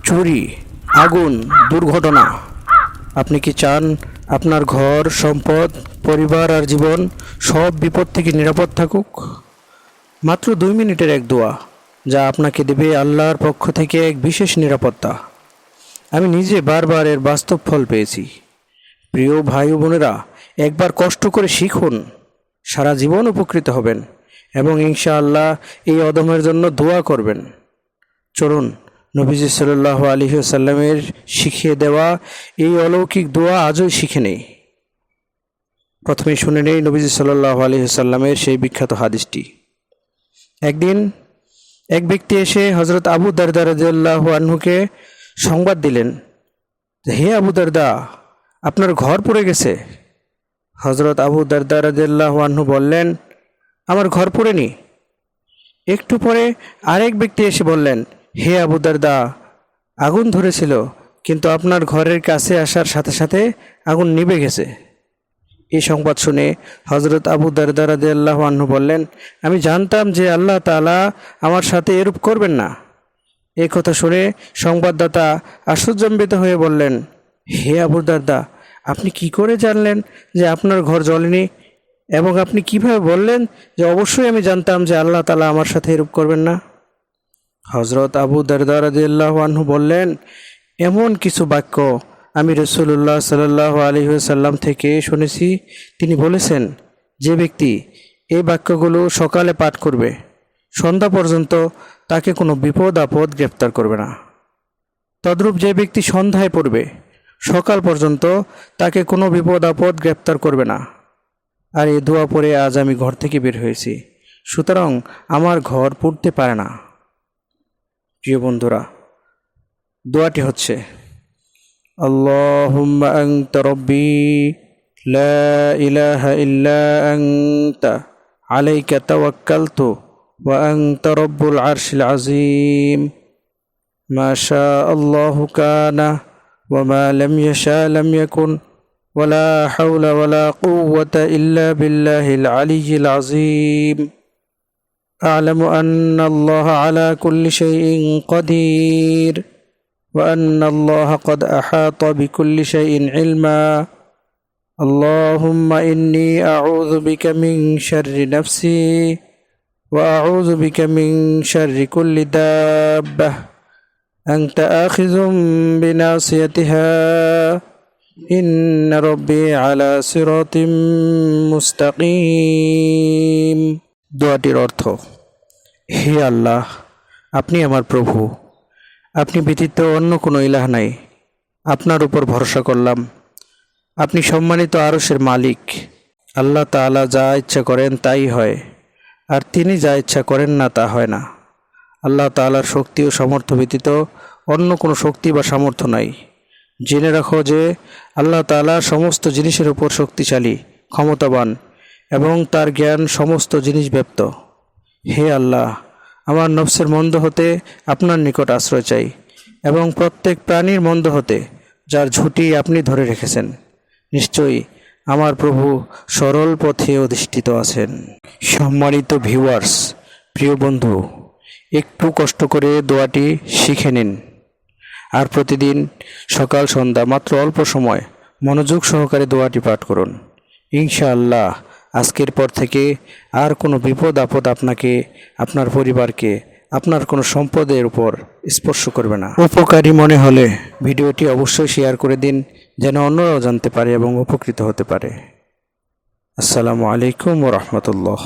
চুরি, আগুন, দুর্ঘটনা। আপনি কি চান আপনার ঘর, সম্পদ, পরিবার আর জীবন সব বিপদ থেকে নিরাপদ থাকুক? মাত্র 2 মিনিটের এক দোয়া, যা আপনাকে দেবে আল্লাহর পক্ষ থেকে এক বিশেষ নিরাপত্তা। আমি নিজে বারবার এর বাস্তব ফল পেয়েছি। প্রিয় ভাই ও বোনেরা, একবার কষ্ট করে শিখুন, সারা জীবন উপকৃত হবেন এবং ইনশাআল্লাহ এই অদমের জন্য দোয়া করবেন। চলুন নবীজি সাল্লাল্লাহু আলাইহি ওয়াসাল্লামের শিখিয়ে দেওয়া এই অলৌকিক দোয়া আজই শিখে নেই। প্রথমে শুনে নেই নবীজি সাল্লাল্লাহু আলাইহি ওয়াসাল্লামের সেই বিখ্যাত হাদিসটি। একদিন এক ব্যক্তি এসে হযরত আবু দারদা রাদিয়াল্লাহু আনহুকে সংবাদ দিলেন, হে আবু দারদা, আপনার ঘর পুড়ে গেছে। হযরত আবু দারদা রাদিয়াল্লাহু আনহু বললেন, আমার ঘর পোড়েনি। একটু পরে আরেক ব্যক্তি এসে বললেন, হে আবু দারদা, আগুন ধরেছিল, কিন্তু আপনার ঘরের কাছে আসার সাথে সাথে আগুন নিভে গেছে। এই সংবাদ শুনে হযরত আবু দারদা রাদিয়াল্লাহু আনহু বললেন, আমি জানতাম যে আল্লাহ তাআলা আমার সাথে এরূপ করবেন না। এই কথা শুনে সংবাদদাতা আশ্চর্যান্বিত হয়ে বললেন, হে আবু দারদা, আপনি কি করে জানলেন যে আপনার ঘর জ্বলেনি, এবং আপনি কিভাবে বললেন যে অবশ্যই আমি জানতাম যে আল্লাহ তাআলা আমার সাথে এরূপ করবেন না? হযরত আবু দারদা রাদিয়াল্লাহু আনহু বললেন, এমন কিছু বাক্য আমি রাসূলুল্লাহ সাল্লাল্লাহু আলাইহি ওয়াসাল্লাম থেকে শুনেছি। তিনি বলেছেন, যে ব্যক্তি এই বাক্যগুলো সকালে পাঠ করবে, সন্ধ্যা পর্যন্ত তাকে কোনো বিপদ আপদ গ্রেপ্তার করবে না। তদ্রূপ যে ব্যক্তি সন্ধ্যায় পড়বে, সকাল পর্যন্ত তাকে কোনো বিপদ আপদ গ্রেপ্তার করবে না। আর এই দোয়া পড়ে আজ আমি ঘর থেকে বের হয়েছি, সুতরাং আমার ঘর পুড়তে পারে না। প্রিয় বন্ধুরা, দোয়াটি হচ্ছে, আল্লাহুম্মা আনতা রব্বি লা ইলাহা ইল্লা আনতা আলাইকা তাওয়াক্কালতু ওয়া আনতা রব্বুল আরশিল আযীম মা শা আল্লাহু কানা ওয়া মা লাম ইয়াশা লাম ইয়াকুন ولا حول ولا قوة إلا بالله العلي العظيم أعلم أن الله على كل شيء قدير وأن الله قد أحاط بكل شيء علما اللهم إني أعوذ بك من شر نفسي وأعوذ بك من شر كل دابة أنت آخذ بناصيتها ইন্না রব্বি আলা সিরাতিম মুস্তাকিম। দোয়াটির অর্থ, হে আল্লাহ, আপনি আমার প্রভু, আপনি ব্যতীত অন্য কোনো ইলাহ নাই। আপনার উপর ভরসা করলাম। আপনি সম্মানিত আরশের মালিক। আল্লাহ তাআলা যা ইচ্ছা করেন তাই হয়, আর তিনি যা ইচ্ছা করেন না তা হয় না। আল্লাহ তাআলার শক্তি ও সামর্থ্য ব্যতীত অন্য কোনো শক্তি বা সামর্থ্য নাই। জেনে রাখো যে আল্লাহ তাআলা সমস্ত জিনিসের উপর শক্তিশালী, ক্ষমতাবান এবং তার জ্ঞান সমস্ত জিনিস ব্যাপ্ত। হে আল্লাহ, আমার নফসের মন্দ হতে আপনার নিকট আশ্রয় চাই এবং প্রত্যেক প্রাণীর মন্দ হতে যার ঝুঁটি আপনি ধরে রেখেছেন। নিশ্চয়ই আমার প্রভু সরল পথে অধিষ্ঠিত আছেন। সম্মানিত ভিউয়ার্স, প্রিয় বন্ধু, একটু কষ্ট করে দোয়াটি শিখে নিন, আর প্রতিদিন সকাল সন্ধ্যা মাত্র অল্প সময় মনোযোগ সহকারে দোয়াটি পাঠ করুন। ইনশাআল্লাহ আজকের পর থেকে আর কোনো বিপদ আপদ আপনাকে, আপনার পরিবারকে, আপনার কোনো সম্পদের উপর স্পর্শ করবে না। উপকারী মনে হলে ভিডিওটি অবশ্যই শেয়ার করে দিন, যেন অন্যরাও জানতে পারে এবং উপকৃত হতে পারে। আসসালামু আলাইকুম ওয়া রাহমাতুল্লাহ।